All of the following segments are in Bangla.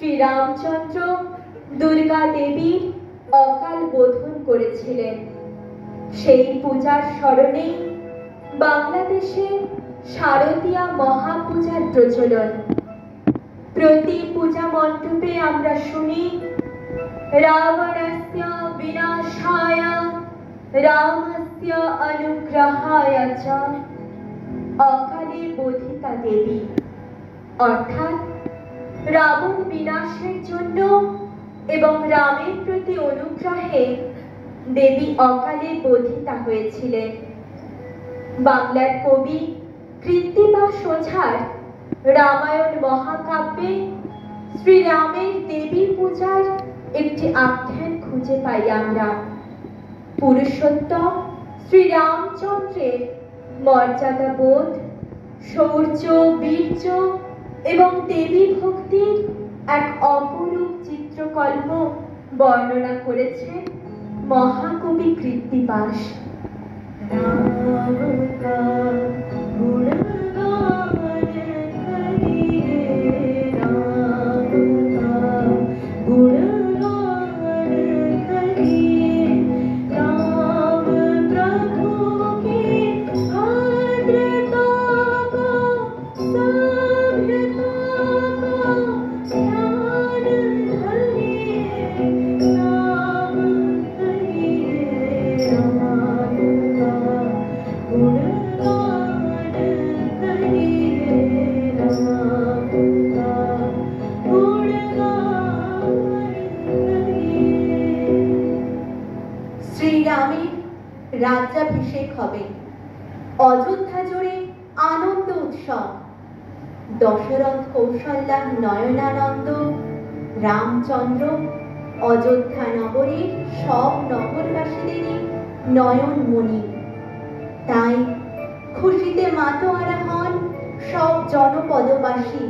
শ্রীরামচন্দ্র দুর্গা দেবীর অকাল বোধন করেছিলেন। সেই পূজার স্মরণে বাংলাদেশে শারদীয়া মহাপূজার প্রচলন। প্রতি পূজা মণ্ডপে আমরা শুনি রাবণস্য বিনাশায় রামস্য অনুগ্রহায় চ অকালে বোধিতা দেবী, অর্থাৎ রাবণ বিনাশের জন্য এবং রামের প্রতি অনুগ্রহে দেবী অকালে বোধিতা হয়েছিলেন। বাংলার কবি কৃত্তিবাস ওঝার রামায়ণ মহাকাব্যে শ্রীরামের দেবী পূজার একটি আখ্যান খুঁজে পাই আমরা। পুরুষোত্তম শ্রীরামচন্দ্রের মর্যাদাবোধ, শৌর্য, বীর্য এবং দেবী ভক্তির এক অপরূপ চিত্রকল্প বর্ণনা করেছেন মহাকবি কৃত্তিবাস। শ্রীরামের রাজ্যাভিষেক হবে, অযোধ্যা জুড়ে আনন্দ উৎসব। দশরথ কৌশল্যা নয়নানন্দ, রামচন্দ্র অযোধ্যা নগরীর সব নগরবাসীদেরই নয়নমণি। তাই খুশিতে মাতোয়ারা হন সব জনপদবাসী।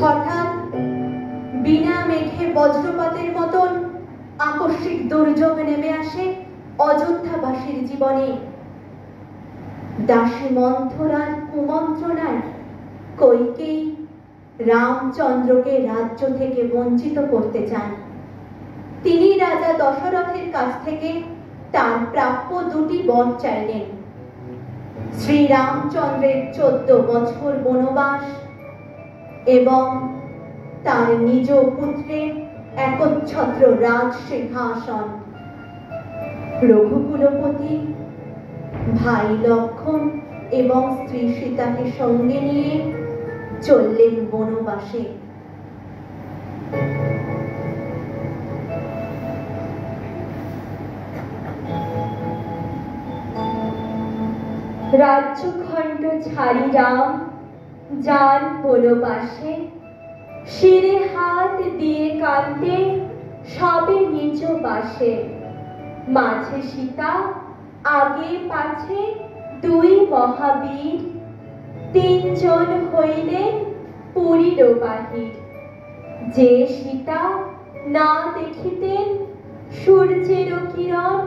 হঠাৎ বিনা মেঘে বজ্রপাতের মতন আকস্মিক দুর্যোগ নেমে আসে অযোধ্যাবাসীর জীবনে। দাসী মন্থরার কুমন্ত্রণায় কইকেয়ী রামচন্দ্রকে রাজ্য থেকে বঞ্চিত করতে চান। তিনি রাজা দশরথের কাছ থেকে তার প্রাপ্য দুটি বর চাইলেন। শ্রীরামচন্দ্রের 14 বছর বনবাস এবং তার নিজ পুত্রের একচ্ছত্র রাজ সিংহাসন। রঘুকুলপতি ভাই লক্ষ্মণ এবং স্ত্রী সীতাকে সঙ্গে নিয়ে চললেন বনবাসে। রাজ্যখণ্ড ছাড়ি রাম যান বনবাসে, শিরে হাত দিয়ে কাঁদতে সবে নিজ বাসে। মাঝে সীতা, আগে পাছে দুই মহাবীর, তিনজন হইলেন পুরীর বাহির। যে সীতা না দেখিতেন সূর্যের কিরণ,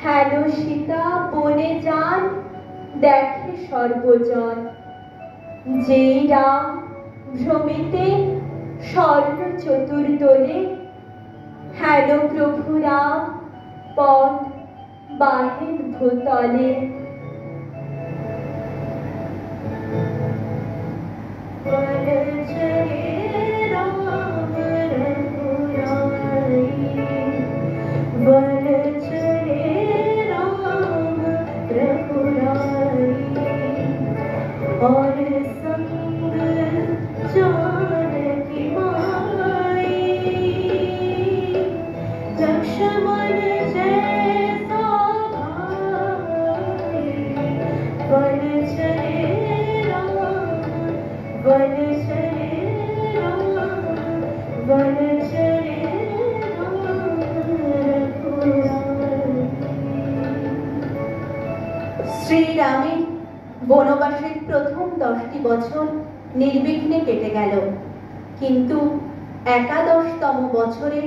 হেন সীতা বনে যান দেখে সর্বজন। যেই রাম ভ্রমিতে স্বর্ণ চতুর্দলে, হেন প্রভু রাম পদ বাহেন ভূতলে। और संग जानकी माई, लक्ष्मण जैसा भाई। वन चले राम, वन चले राम, वन चले राम रघुराई। শ্রীরামের বনবাসের প্রথম 10টি বছর নির্বিঘ্নে কেটে গেল, কিন্তু 11তম বছরে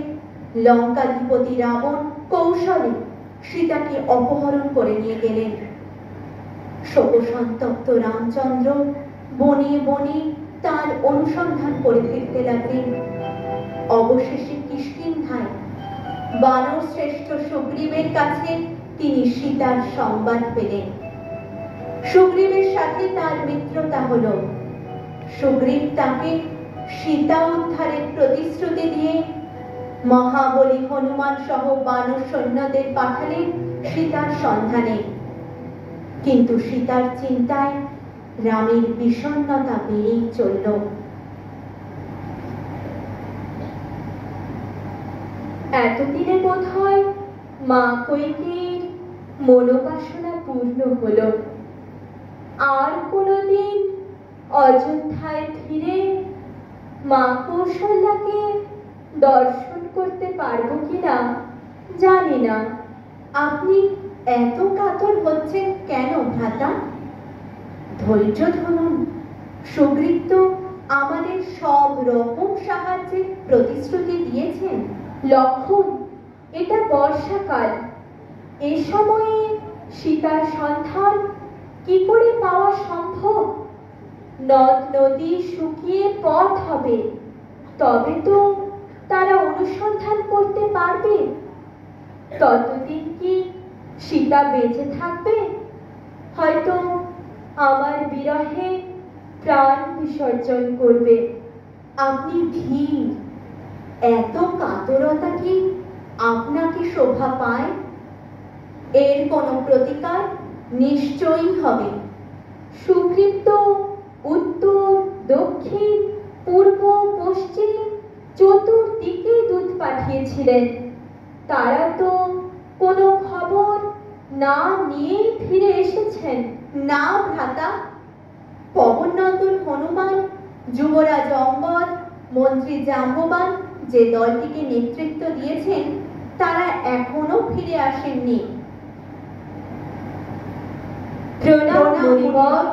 লঙ্কাধিপতি রাবণ কৌশলে সীতাকে অপহরণ করে নিয়ে গেলেন। শোকসন্তপ্ত রামচন্দ্র বনে বনে তার অনুসন্ধান করে ফিরতে লাগলেন। অবশেষে কিষ্কিন্ধায় বানর শ্রেষ্ঠ সুগ্রীবের কাছে তিনি সীতার সংবাদ পেলেন। সুগ্রীবের সাথে তার মিত্রতা হলো। সুগ্রীব তাকে সীতা উদ্ধারের প্রতিশ্রুতি দিয়ে মহাবলী হনুমান সহ বানর সৈন্যদের পাঠালেন সীতার সন্ধানে। কিন্তু সীতার চিন্তায় রামের বিষণ্ণতা বেড়েই চলল। এতদিনে বোধহয় মা কইকেয়ীর মনোবাসনা পূর্ণ হলো। আর কোনদিন অযোধ্যায় ফিরে মা কৌশল্যাকে দর্শন করতে পারবো কিনা জানি না। আপনি এত কাতর হচ্ছেন কেন ভ্রাতা? ধৈর্য ধরুন। সুগ্রীব তো আমাদের সব রকম সাহায্যের প্রতিশ্রুতি দিয়েছেন। লক্ষণ, এটা বর্ষাকাল। এই সময়ে সীতার সন্ধান কি করে পাওয়া সম্ভব? নদ নদী শুকিয়ে পথ হবে, তবে তো তারা অনুসন্ধান করতে পারবে। ততদিন কি সীতা বেঁচে থাকবে? হয়তো আমার বিরহে প্রাণ বিসর্জন করবে। আপনি ধীর। এত কাতরতা কি আপনাকে শোভা পায়? এর কোনো প্রতিকার নিশ্চয়ই হবে। সুগ্রীব তো উত্তর, দক্ষিণ, পূর্ব, পশ্চিম চতুর্দিকে দূত পাঠিয়েছিলেন। তারা তো কোনো খবর না নিয়েই ফিরে এসেছেন। না ভ্রাতা, পবননন্দন হনুমান, যুবরাজ অঙ্গদ, মন্ত্রী জাম্ববান যে দলটিকে নেতৃত্ব দিয়েছেন তারা এখনো ফিরে আসেননি। প্রণাম মুনিবর।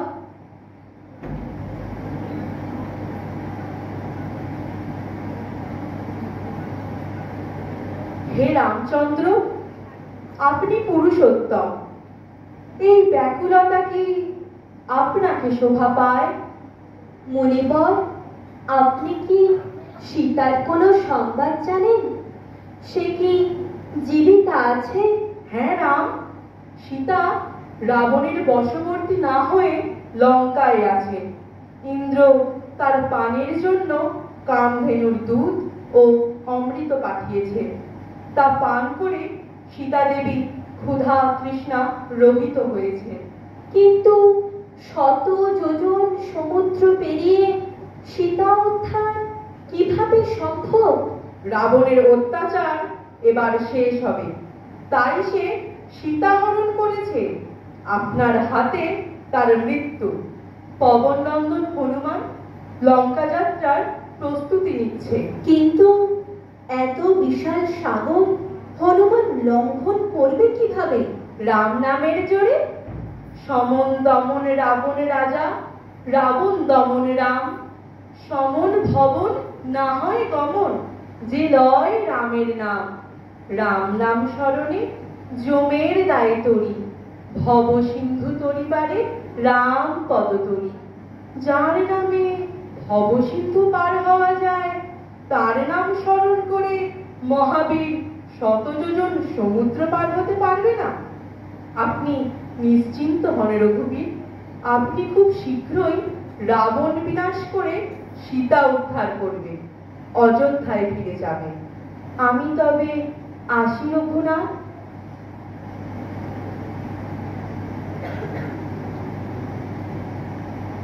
হে রামচন্দ্র, আপনি পুরুষোত্তম। এই ব্যাকুলতা কি আপনাকে শোভা পায়? মুনিবর, আপনি কি সীতার কোনো সংবাদ জানেন? সে কি জীবিতা আছে? হ্যাঁ রাম, সীতা রাবণের বশবর্তী না হয়ে লঙ্কায় আছে। ইন্দ্র তার পানের জন্য কামধেনুর দুধ ও অমৃত পাঠিয়েছে। তা পান করে সীতা দেবী ক্ষুধা তৃষ্ণা রহিত হয়েছে। কিন্তু শত যোজন সমুদ্র পেরিয়ে সীতা উদ্ধার কিভাবে সম্ভব? রাবণের অত্যাচার এবার শেষ হবে, তাই সে সীতাহরণ করেছে। আপনার হাতে তার মৃত্যু। পবননন্দন হনুমান লঙ্কা যাত্রার প্রস্তুতি নিচ্ছে। কিন্তু এত বিশাল সাগর হনুমান লঙ্ঘন করবে কিভাবে? রাম নামের জোরে। সমন দমন রাবণ রাজা, রাবণ দমন রাম। সমন ভবন না হয় গমন, যে লয় রামের নাম। রাম নাম স্মরণে জমের দায় তরি। ভব সিন্ধু তরিবারে রাম পদতরি। যার নামে ভব সিন্ধু পার হওয়া যায়, তার নাম স্মরণ করে মহাবীর শত যোজন সমুদ্র পার হতে পারবে না। আপনি নিশ্চিন্ত হন রঘুবীর, আপনি খুব শীঘ্রই রাবণ বিনাশ করে সীতা উদ্ধার করবে, অযোধ্যায় ফিরে যাবে। আমি তবে আসি রঘুনাথ।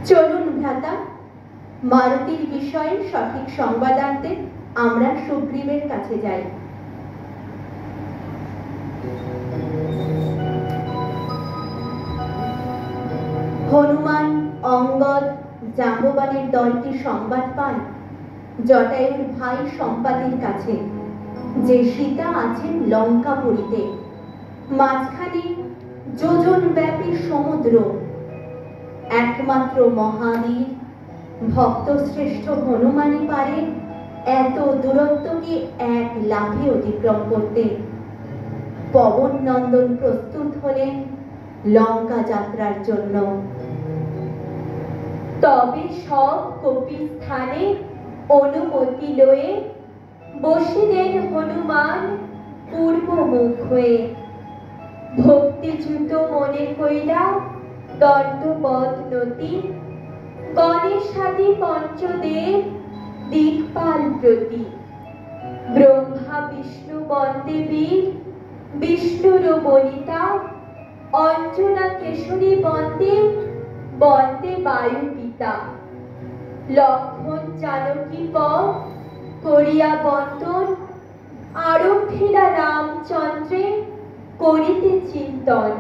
চলুন ভ্রাতা, মারুতির বিষয়ে সঠিক সংবাদ আনতে আমরা সুগ্রীবের কাছে যাই। হনুমান, অঙ্গদ, জাম্ববানের দলটি সংবাদ পান জটায়ুর ভাই সম্পাতির কাছে যে সীতা আছেন লঙ্কাপুরীতে। মাঝখানে যোজন ব্যাপী সমুদ্র। একমাত্র মহাবীর ভক্তশ্রেষ্ঠ হনুমানই পারে এত দূরত্বকে এক লাফে অতিক্রম করতে। পবন নন্দন প্রস্তুত হলেন লঙ্কা যাত্রার জন্য। তবে সব কপি স্থানে অনুমতি লয়ে বসিলেন হনুমান পূর্বমুখ হয়ে। ভক্তিযুত মনে কইরা দণ্ডপদ নতি, গণেশাদি পঞ্চদেব দিকপাল প্রতি। ব্রহ্মা বিষ্ণু বন্দে বীর, বিষ্ণুর বনিতা। অঞ্জনা কেশরী বন্দে, বন্দে বায়ু পিতা। লক্ষ্মণ জানকী পথ করিয়া বন্দন, আরোহিলা রামচন্দ্রে করিতে চিন্তন।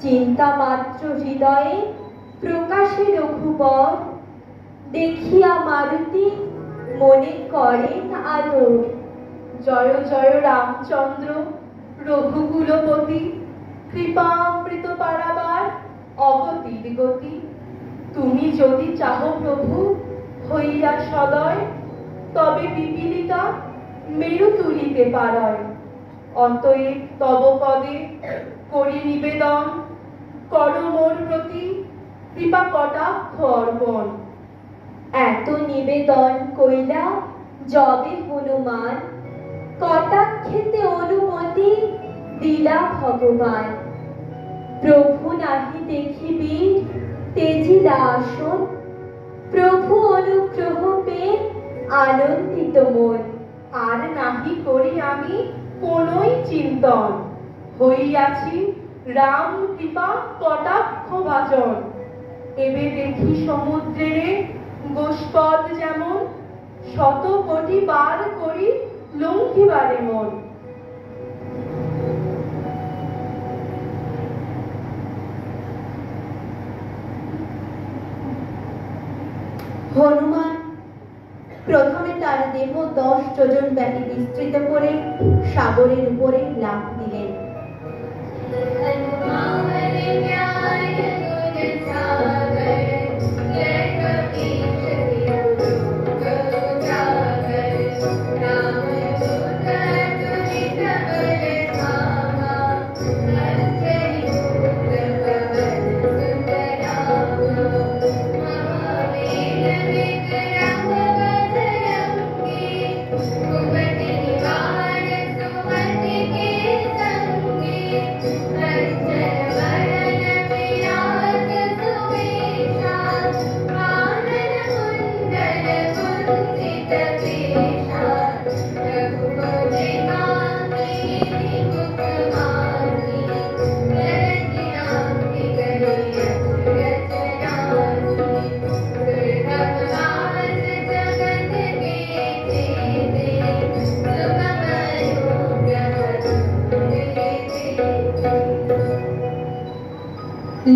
চিন্তা মাত্র হৃদয়ে প্রকাশে রঘুবর, দেখিয়া মারুতি মনে করেন আদর। জয় জয় রামচন্দ্র রঘুকুলপতি, কৃপামৃত পারাবার অগতির গতি। তুমি যদি চাহ প্রভু হইয়া সদয়, তবে পিপীলিকা মেরু তুলিতে পারয়। অতএব তব পদে করি নিবেদন, কর মোর প্রতি কৃপা কটাক্ষ অর্পণ। এত নিবেদন কইলা যবে হনুমান, কটাক্ষেতে অনুমতি দিলা ভগবান। প্রভু নাহি দেখিবি তেজিলা আসন, প্রভু অনুগ্রহ পেয়ে আনন্দিত মন। আর নাহি করি আমি কোনই চিন্তন, হইয়াছি রাম কৃপা কটাক্ষ ভাজন। এবে দেখি সমুদ্রেরে গোষ্পদ যেমন, শত কোটি বার করি লঙ্ঘিবারে মন। হনুমান প্রথমে তার দেহ 10 যোজন ব্যাপী বিস্তৃত করে সাগরের উপরে লাফ দিলেন।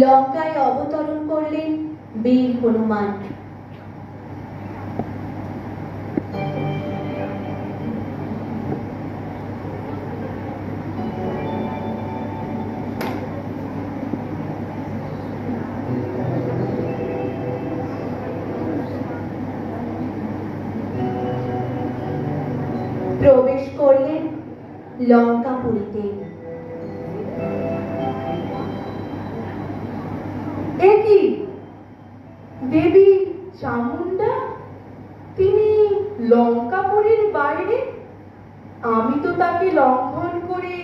লঙ্কায় অবতরণ করলেন বীর হনুমান। প্রবেশ করলেন লঙ্কাপুরীতে। দেবী চামুন্ডা তিনি লঙ্কাপুরীর বাইরে? আমি তো তাকে লঙ্ঘন করে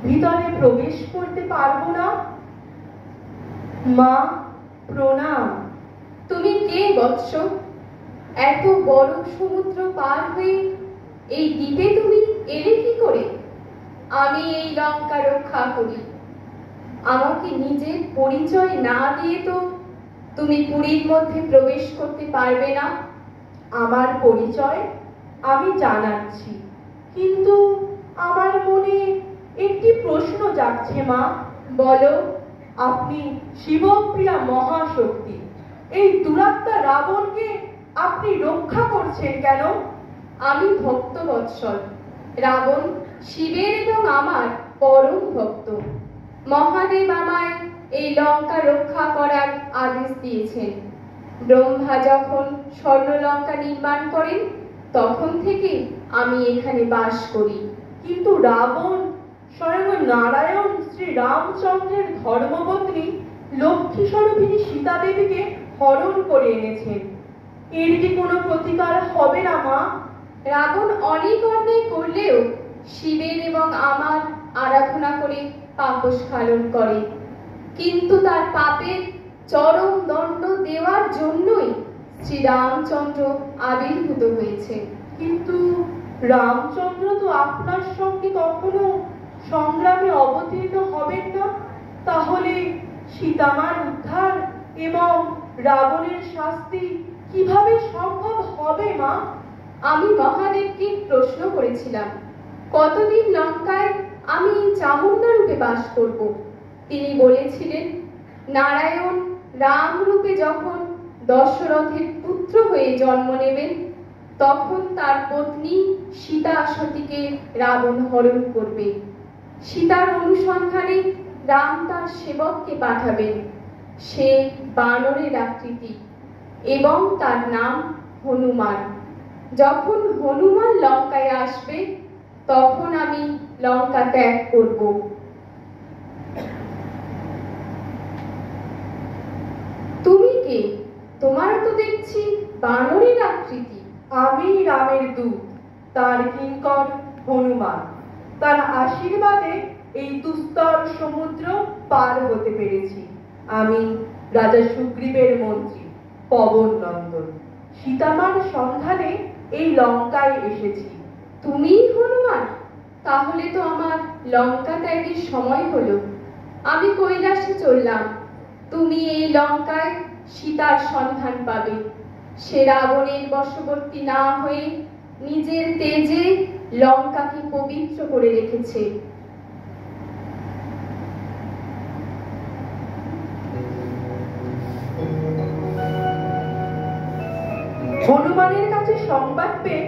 ভিতরে প্রবেশ করতে পারবো না। মা প্রণাম। তুমি কে বৎস? এত বড় সমুদ্র পার হয়ে এই দ্বীপে তুমি এলে কি করে? আমি এই লঙ্কা রক্ষা করি। আমাকে নিজের পরিচয় না দিয়ে তো তুমি পুরীর মধ্যে প্রবেশ করতে পারবে না। আমার পরিচয় আমি জানাচ্ছি, কিন্তু আমার মনে একটি প্রশ্ন জাগছে মা। বলো। আপনি শিবপ্রিয়া মহাশক্তি, এই দুরাত্মা রাবণকে আপনি রক্ষা করছেন কেন? আমি ভক্ত বৎসল। রাবণ শিবের এবং আমার পরম ভক্ত। মহাদেব আমায় এই লঙ্কা রক্ষা করার আদেশ দিয়েছেন। ব্রহ্মা যখন স্বর্ণলঙ্কা নির্মাণ করেন তখন থেকে আমি এখানে বাস করি। কিন্তু রাবণ স্বয়ং নারায়ণ শ্রী রামচন্দ্রের ধর্মপত্নী লক্ষ্মী স্বরূপিণী সীতা দেবীকে হরণ করে এনেছেন। এর কি কোনো প্রতিকার হবে না মা? রাবণ অনেক অন্যায় করলেও শিবের এবং আমার আরাধনা করে পাপস্খলন করে, কিন্তু তার পাপের চরম দণ্ড দেওয়ার জন্যই শ্রীরামচন্দ্র আবির্ভূত হয়েছে। কিন্তু রামচন্দ্র তো আপনার সঙ্গে কখনো সংগ্রামে অবতীর্ণ হবেন না, তাহলে সীতামার উদ্ধার এবং রাবণের শাস্তি কিভাবে সম্ভব হবে মা? আমি মহাদেবকে প্রশ্ন করেছিলাম কতদিন লঙ্কায় আমি চামুন্ডা রূপে বাস করব। তিনি বলেছিলেন নারায়ণ রাম রূপে যখন দশরথের পুত্র হয়ে জন্ম নেবেন তখন তার পত্নী সীতা সতীকে রাবণ হরণ করবে। সীতার অনুসন্ধানে রাম তার সেবককে পাঠাবেন। সে বানরের আকৃতি এবং তার নাম হনুমান। যখন হনুমান লঙ্কায় আসবে তখন আমি লঙ্কা ত্যাগ করব। তুমি কে? তোমার তো দেখছি বানরের আকৃতি। আমি রামের দূত, তার কিঙ্কর হনুমান। তার আশীর্বাদে এই দুস্তর সমুদ্র পার হতে পেরেছি। আমি রাজা সুগ্রীবের মন্ত্রী পবন নন্দন। সীতামার সন্ধানে এই লঙ্কায় এসেছি। তুমি হনুমান? তাহলে তো আমার লঙ্কা ত্যাগের সময় হলো। আমি কৈলাসে চললাম। তুমি এই লঙ্কায় সীতার সন্ধান পাবে। সে রাবণের বশবর্তী না হয়ে নিজের তেজে লঙ্কাকে পবিত্র করে রেখেছে। হনুমানের কাছে সংবাদ পেয়ে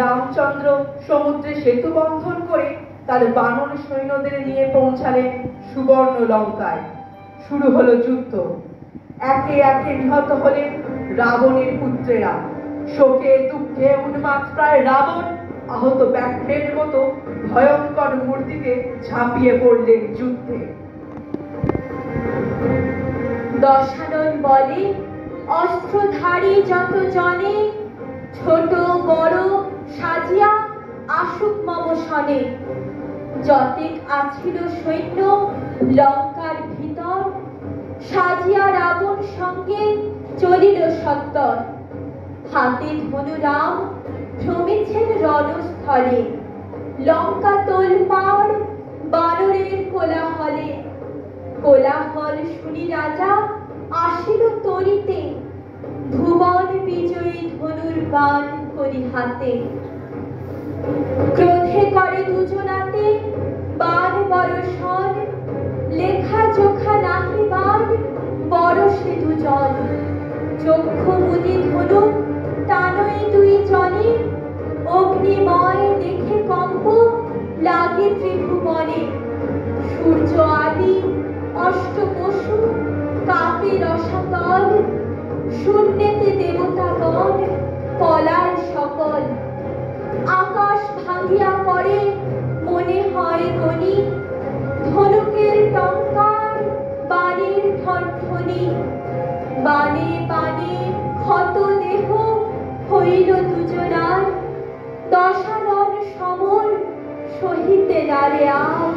রামচন্দ্র সমুদ্রে সেতু বন্ধন করে তার বানর সৈন্যদের নিয়ে পৌঁছালেন সুবর্ণ লঙ্কায়। শুরু হলো যুদ্ধ। একে একে নিহত হলেন রাবণের পুত্রেরা। শোকে দুঃখে উন্মাত্রায় রাবণ আহত ব্যাঘ্রের মতো ভয়ঙ্কর মূর্তিতে ঝাঁপিয়ে পড়লেন যুদ্ধে। দশানন বলে অস্ত্রধারী যত জনে ছোট বড় সাজিয়া আসুক মম সনে। যতেক আছিল সৈন্য লঙ্কার ভিতর সাজিয়া রাবণ সঙ্গে চলিল সত্তর। হাতে ধনু রাম ভ্রমেছেন রণস্থলে লঙ্কা তোলপাড় বানরের কোলাহলে। কোলাহল শুনি রাজা আসিল তরিতে ভুবন বিজয়ী ধনুর বাণ করি হাতে। ক্রোধে করে দুজনাতে বাণ বরষণ লেখা চোখা নাহি বাণ বরষে দুজন। চক্ষু মুদি ধনু টানই দুই জনে অগ্নিময় দেখে কম্প লাগে ত্রিভুবনে। সূর্য আদি অষ্ট পশু কাপে রসাতল শূন্যেতে দেবতাগণ পলায় সকল। আকাশ ভাঙিয়া পড়ে মনে হয় গনি ধনুকের টঙ্কার বাণের ঠনঠনি। বানে বানে ক্ষত দেহ হইল দুজনার, দশানন সমর সহিতে নারে আর।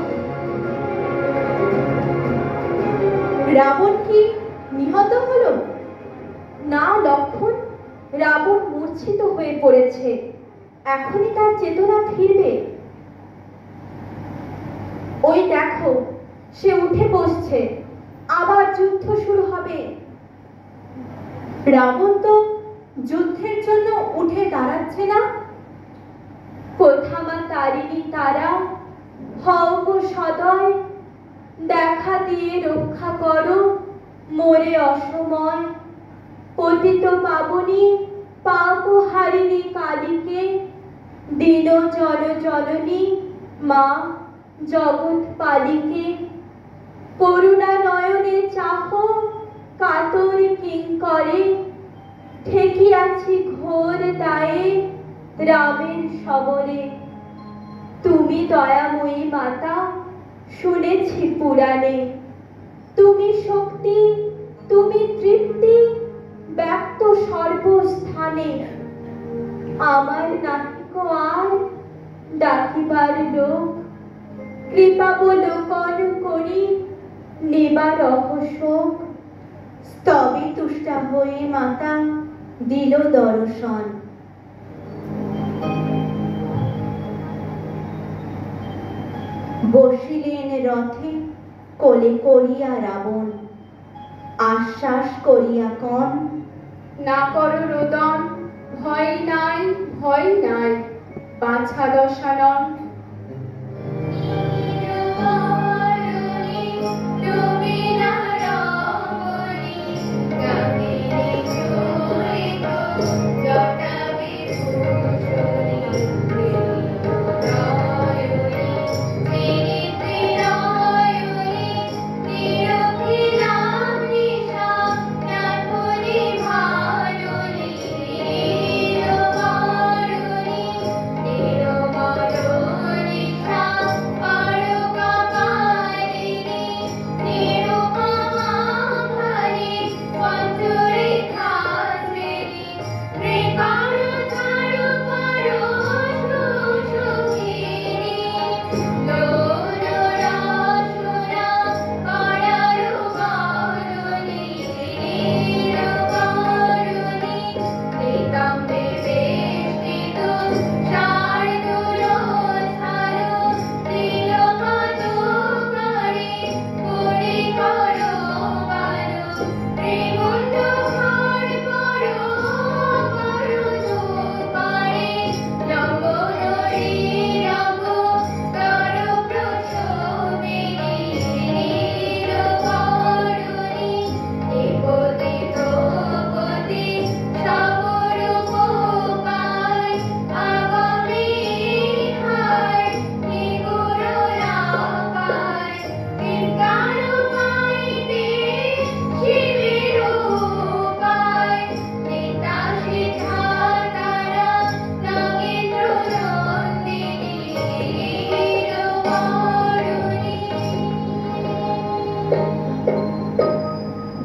রাবণ কি নিহত হলো? না লক্ষণ, রাবণ মূর্ছিত হয়ে পড়েছে, এখনই তার চেতনা ফিরবে। ওই দেখো, সে উঠে বসছে, আবার যুদ্ধ শুরু হবে। রাবণ তো যুদ্ধের জন্য উঠে দাঁড়াচ্ছে না। কোথা মা তারিণী তারা, হও গো সদয়, দেখা দিয়ে রক্ষা করো মোরে অসময়। পতিত পাবনী পাপ হারিণী কালীকে, দীন জন জননী মা জগৎ পালিকে। করুণা নয়নে চাহ কাতর কিঙ্করে, ঠেকিয়াছি ঘোর দায়ে রামের শবরে। তুমি দয়াময়ী মাতা, শুনেছি পুরাণে, তুমি শক্তি তুমি তৃপ্তি ব্যক্ত সর্বস্থানে। আমার নাহিক আর ডাকিবার লোক, কৃপাবলোকন করি নিবার অহশোক। স্তবে তুষ্টা হয়ে মাতা দিল দর্শন। বসিলেন রথে কোলে করিয়া রাবণ, আশ্বাস করিয়া কন, না করো রোদন, ভয় নাই ভয় নাই, বাছা দশানন।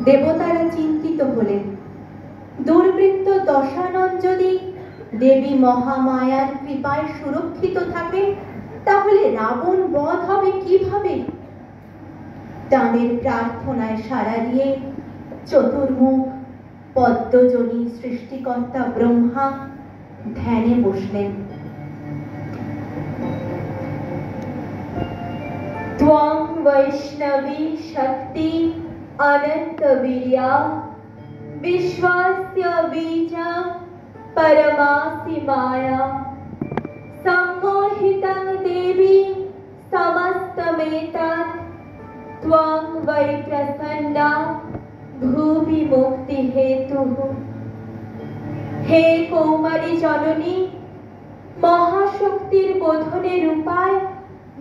দেবতারা চিন্তিত হলেন, দুর্বৃত্ত দশানন যদি দেবী মহামায়ার কৃপায় সুরক্ষিত থাকে, তাহলে রাবণ বধ হবে কিভাবে? তাদের প্রার্থনায় সাড়া দিয়ে চতুর্মুখ পদ্মজনী সৃষ্টিকর্তা ব্রহ্মা ধ্যানে বসলেন। ত্বং বৈষ্ণবী শক্তি অনন্ত বীর্যা, বিশ্বস্য বীজা পরমাসি মায়া। সম্মোহিতং দেবী সমস্তমেতৎ, ত্বং বৈ প্রসন্না ভুবি মুক্তি হেতুঃ। হে কৌমারী জননী, মহাশক্তির বোধনের উপায়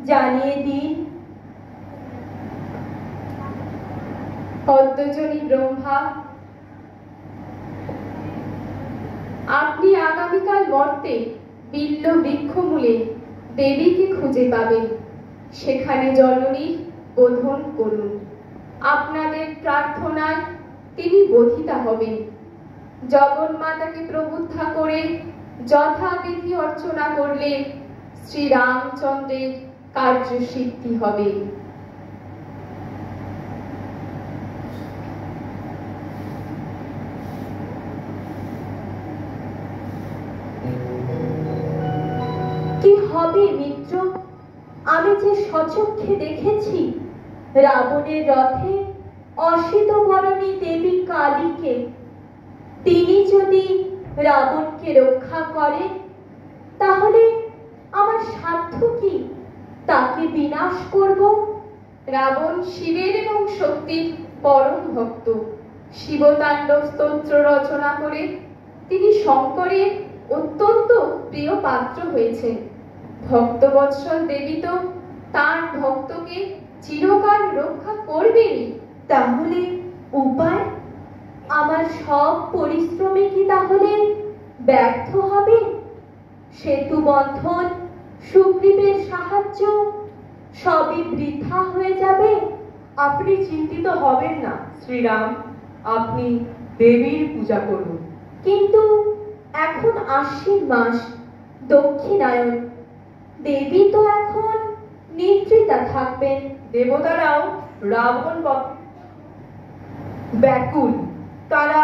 জানিয়ে দিন। পদ্মজনী ব্রহ্মা, আপনি আগামীকাল মর্তে বিল্ল বৃক্ষমূলে দেবীকে খুঁজে পাবেন, সেখানে জননী বোধন করুন। আপনাদের প্রার্থনায় তিনি বোধিতা হবেন। জগন্মাতাকে প্রবুদ্ধা করে যথাবিধি অর্চনা করলে শ্রীরামচন্দ্রের কার্যসিদ্ধি হবে। কি হবে মিত্র? আমি যে সচক্ষে দেখেছি রাবণের রথে অসিত বরণী দেবী কালীকে। তিনি যদি রাবণকে রক্ষা করেন তাহলে আমার সাধ্য কি তাকে বিনাশ করব? রাবণ শিবের এবং শক্তির পরম ভক্ত। শিবতাণ্ডব স্তোত্র রচনা করে তিনি শঙ্করের অত্যন্ত প্রিয় পাত্র হয়েছেন। ভক্তবৎসল দেবী তো তার ভক্তকে চিরকাল রক্ষা করবেনই। তাহলে উপায়? আমার সব পরিশ্রমে কি তাহলে ব্যর্থ হবে? সেতু বন্ধন, সুগ্রীবের সাহায্য সবই বৃথা হয়ে যাবে? আপনি চিন্তিত হবেন না শ্রীরাম, আপনি দেবীর পূজা করুন। কিন্তু এখন আশ্বিন মাস, দক্ষিণায়ন, দেবী তো এখন নিদ্রিতা থাকবেন। দেবতারাও রাবণ ব্যাকুল। তারা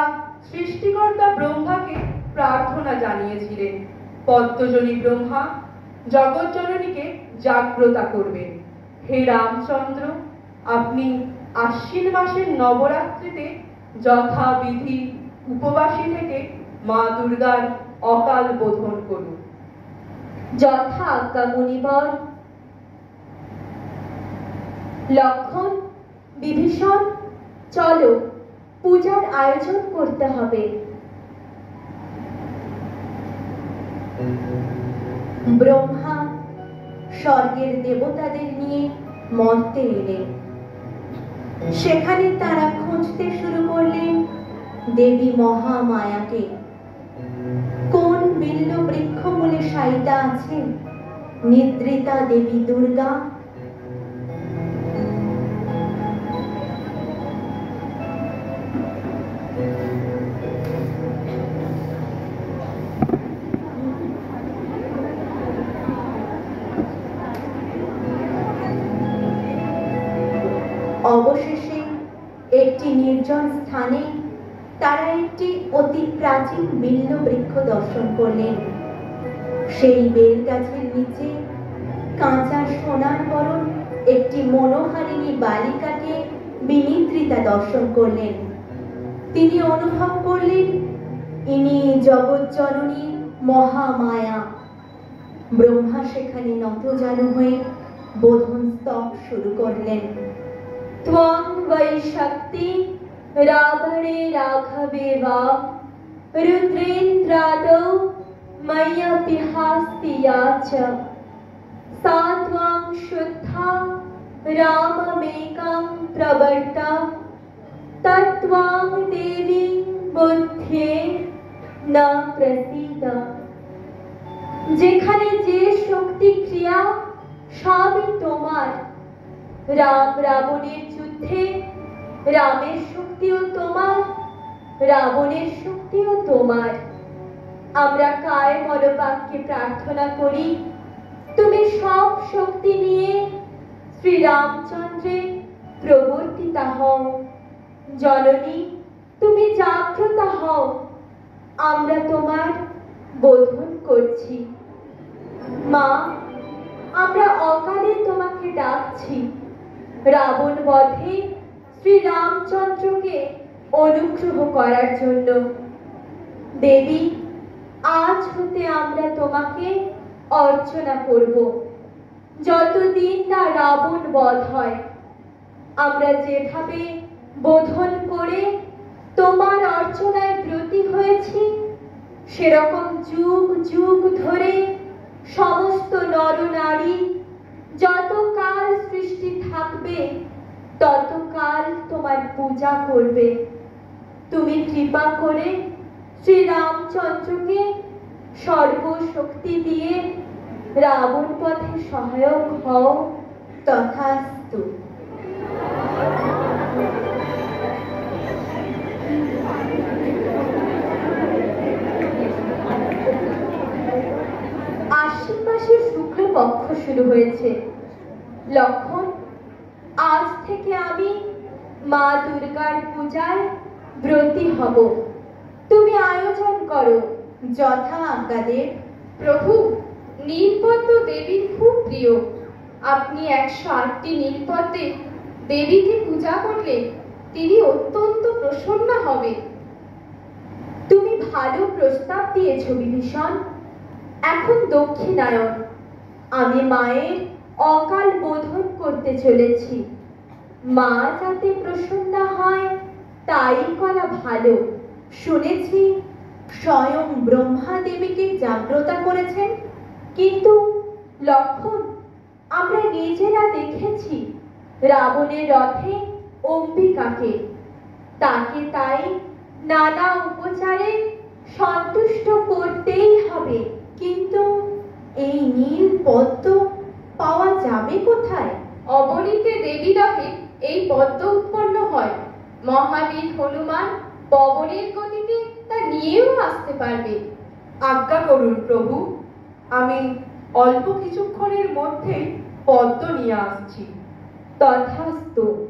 সৃষ্টিকর্তা ব্রহ্মাকে প্রার্থনা জানিয়েছিলেন পদ্মজনী ব্রহ্মা জগৎজননীকে জাগ্রতা করবেন। হে রামচন্দ্র, আপনি আশ্বিন মাসের নবরাত্রিতে যথাবিধি উপবাসী থেকে মা দুর্গার অকাল বোধন করুন। যথা আজ্ঞা মুনিবর। লক্ষণ, বিভীষণ, চলো পূজার আয়োজন করতে হবে। ব্রহ্মা স্বর্গের দেবতাদের নিয়ে মর্তে এলেন। সেখানে তারা খুঁজতে শুরু করলেন দেবী মহামায়াকে। কোন বিল্ল বৃক্ষ মূলে শায়িতা আছে নিদ্রিতা দেবী দুর্গা? অবশেষে একটি নির্জন স্থানে তারা একটি অতি প্রাচীন বিল্ল বৃক্ষ দর্শন করলেন। সেই বেল গাছের নিচে কাঁচা সোনার বরণ একটি মনোহারিণী বালিকাকে বিনিদ্রিতা দর্শন করলেন। তিনি অনুভব করলেন ইনি জগৎজননী মহামায়া। ব্রহ্মা সেখানে নতজানু হয়ে বোধন স্তব শুরু করলেন। ত্বং বৈ শক্তি রাবণে রাঘবে বা রুদ্রেন্দ্রাদৌ ময়্যপি হাস্তি ইয়া চ সা ত্বং শুদ্ধা রামমেকং প্রবর্তা তত্ত্বং দেবী বুদ্ধে না প্রসীদ। যেখানে যে শক্তি ক্রিয়া সবই তোমার। রাম রাবণের যুদ্ধে রামের শক্তিও তোমার, রাবণের শক্তিও তোমার। আমরা কায় মনোবাক্যে প্রার্থনা করি তুমি সব শক্তি নিয়ে শ্রীরামচন্দ্রের প্রবর্তিতা হও। জননী, তুমি জাগ্রত হও, আমরা তোমার বোধন করছি। মা, আমরা অকালে তোমাকে ডাকছি। রাবণ বধে শ্রীরামচন্দ্রকে অনুগ্রহ করার জন্য। দেবী, আজ হতে আমরা তোমাকে অর্চনা করব। যতদিন না রাবণ বধ হয়, আমরা যেভাবে বোধন করে তোমার অর্চনায় ব্রতী হয়েছি, সেরকম যুগ যুগ ধরে সমস্ত নরনারী যতকাল সৃষ্টি থাকবে ততকাল তোমার পূজা করবে। তুমি কৃপা করে শ্রীরামচন্দ্রকে সর্বশক্তি দিয়ে রাবণ পথে সহায়ক হও। তথাস্তু। শুরু হয়েছে। লক্ষণ, আজ থেকে আমি মা দুর্গার পূজায় ব্রতী হব। তুমি আয়োজন করো। যথা আজ্ঞাদের। প্রভু, নীলপদ্ম দেবীর খুব প্রিয়। আপনি 108টি নীলপদ্মে দেবীকে পূজা করলে তিনি অত্যন্ত প্রসন্ন হবে। তুমি ভালো প্রস্তাব দিয়েছ বিভীষণ। এখন দক্ষিণায়ন, আমি মায়ের অকাল বোধন করতে চলেছি। মা যাতে প্রসন্ন হয় তাই করা ভালো। শুনেছি স্বয়ং ব্রহ্মা দেবীকে জাগ্রতা করেছেন। কিন্তু লক্ষণ, আমরা নিজেরা দেখেছি রাবণের রথে অম্বিকাকে। তাকে তাই নানা উপচারে সন্তুষ্ট করতেই হবে। কিন্তু এই নীল পদ্ম পাওয়া যাবে কোথায়? অবনীতে দেবী রহে এই পদ্ম উৎপন্ন হয়। মহাবীর হনুমান পবনের গতিতে তা নিয়েও আসতে পারবে। আজ্ঞা করুন প্রভু, আমি অল্প কিছুক্ষণের মধ্যেই পদ্ম নিয়ে আসছি। তথাস্তু।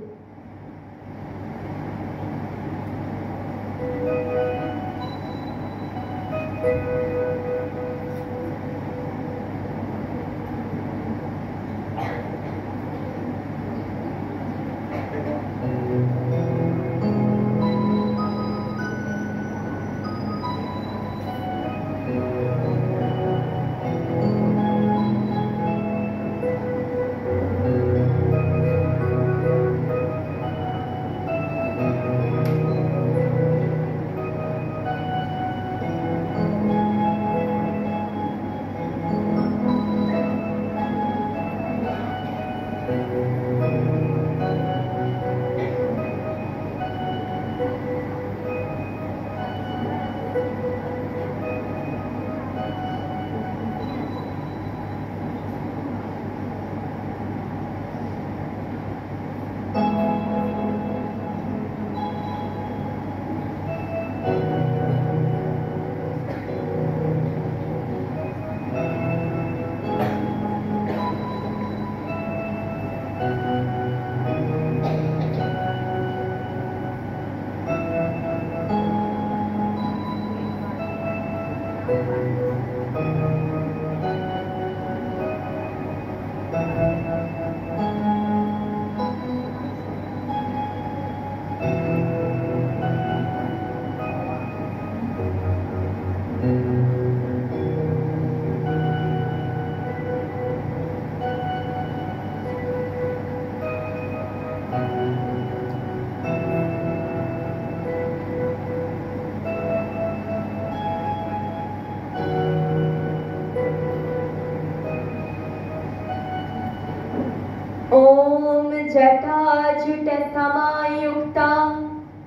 ओम जटाजुट समायुक्तां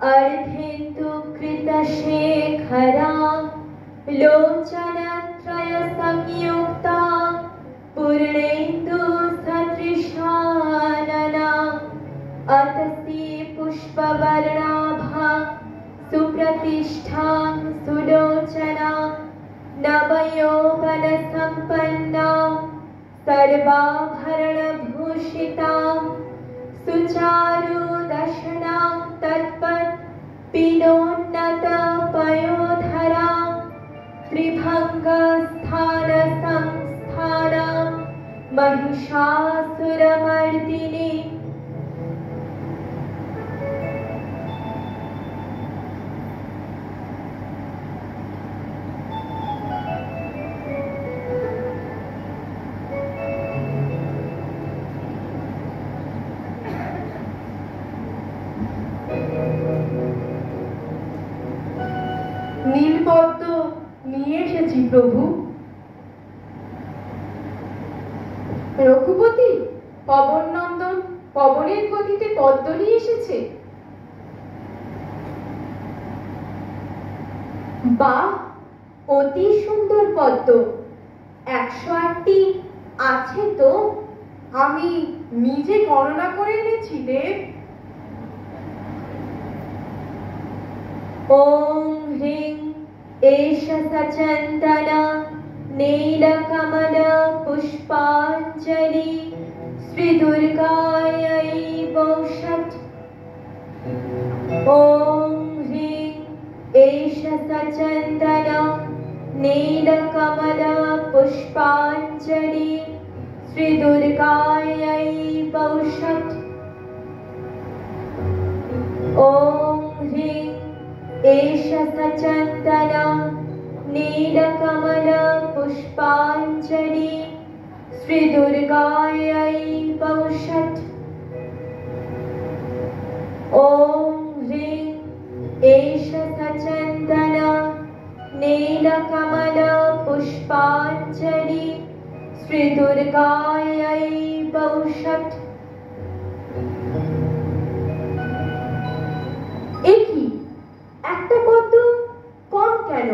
अर्धेन्दु कृतशेखरां लोचनत्रय संयुक्तां पूर्णेन्दु सदृशाननां अतसी पुष्पवर्णाभा सुप्रतिष्ठां सुलोचनां नवयौवनसम्पन्नां सर्वाभरणभूषितां सुचारुदशनां तत्पत् पीनोन्नतपयोधरां त्रिभङ्गस्थानसंस्थानां महिषासुरमर्दिनी নীলপদ্ম নিয়ে এসেছি প্রভু। রঘুপতি, পবন নন্দন পবনের গতিতে পদ্ম নিয়ে এসেছে। বাহ, অতি সুন্দর পদ্ম। 108টি আছে তো? আমি নিজে গণনা করে এনেছি দেব। ওম হ্রিং এষ সচন্দনা नीलकमल पुष्पाञ्जलि श्रीदुर्गायै वौषट्। ॐ ह्रीं एष सचन्दन नीलकमल पुष्पाञ्जलि श्रीदुर्गायै वौषट्। ॐ ह्रीं एष सचन्दन नीलकमल पुष्पाञ्जलि श्रीदुर्गायै वौषट्। ॐ ह्रीं एष सचन्दन नीलकमल पुष्पाञ्जलि श्रीदुर्गायै वौषट्। একই একটা পদ্ম কম কেন?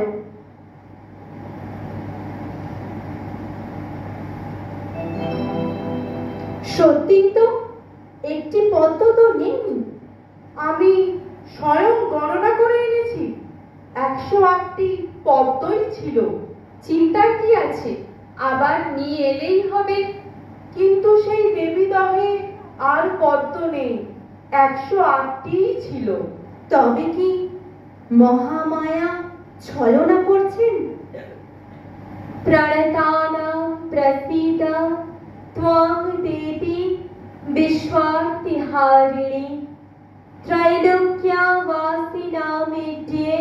সত্যি তো একটি পদ্ম তো নেই। আমি স্বয়ং গণনা করে এনেছি, 108টি পদ্মই ছিল। চিন্তার কি আছে, আবার নিয়ে এলেই হবে। কিন্তু সেই দেবীদহে আর পদ্ম নেই, 108টিই ছিল। তবে কি মহামায়া ছলনা করছেন? प्रणतानां प्रसीद त्वं देवी विश्वार्तिहारिणी त्रैलोक्यवासिनामिड्ये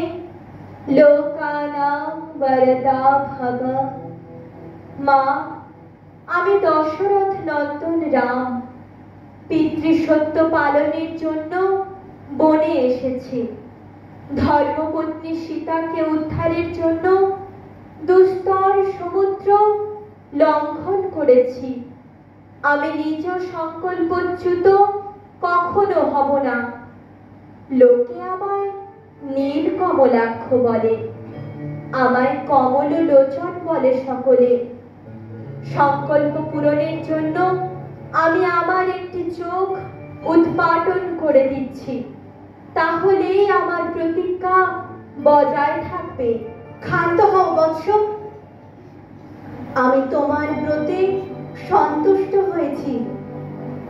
लोकानां वरदा भव। মা, আমি দশরথ নন্দন রাম পিতৃসত্য পালনের জন্য বনে এসেছি। ধর্মপত্নী সীতাকে উদ্ধারের জন্য দুস্তর সমুদ্র লঙ্ঘন করেছি। আমি নিজ সংকল্পচ্যুত কখনো হব না। লোকে আমায় নীল কমলাক্ষ বলে, আমায় কমল লোচন বলে সকলে। সংকল্প পূরণের জন্য আমি আমার একটি চোখ উৎপাটন করে দিচ্ছি, তাহলেই আমার প্রতিজ্ঞা বজায় থাকবে। ক্ষান্ত হও বৎস, আমি তোমার ব্রতে সন্তুষ্ট হয়েছি।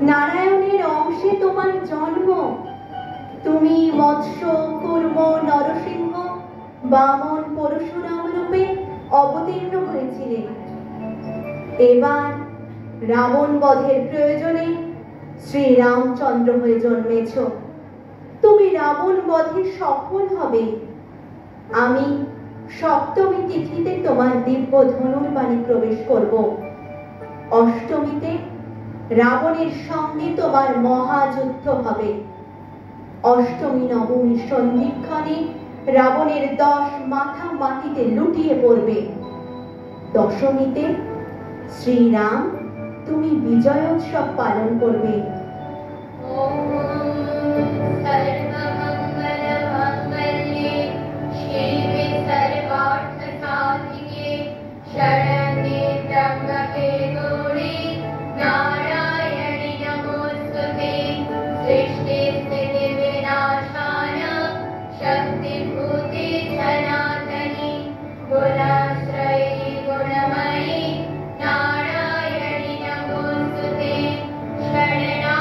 নারায়ণের অংশে তোমার জন্ম। তুমি মৎস্য, কূর্ম, নরসিংহ, বামন, পরশুরাম রূপে অবতীর্ণ হয়েছিলে। এবার রাবণ বধের প্রয়োজনে শ্রীরামচন্দ্র হয়ে জন্মেছ। তুমি রাবণ বধে সফল হবে। আমি সপ্তমী তিথিতে তোমার দিব্য ধনুর্বাণী প্রবেশ করব। অষ্টমীতে রাবণের সঙ্গে তোমার মহাযুদ্ধ হবে। অষ্টমী নবমী সন্ধিক্ষণে রাবণের 10 মাথা মাটিতে লুটিয়ে পড়বে। দশমীতে শ্রীরাম তুমি বিজয়োৎসব পালন করবে। शरण्ये त्र्यम्बके गौरी नारायणि नमोस्तुते। सृष्टिस्थितिविनाशाय शक्तिभूते सनातनी गुणाश्रये गुणमयि नारायणि नमोस्तुते। शरणा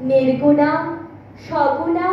নির্গুণা সগুণা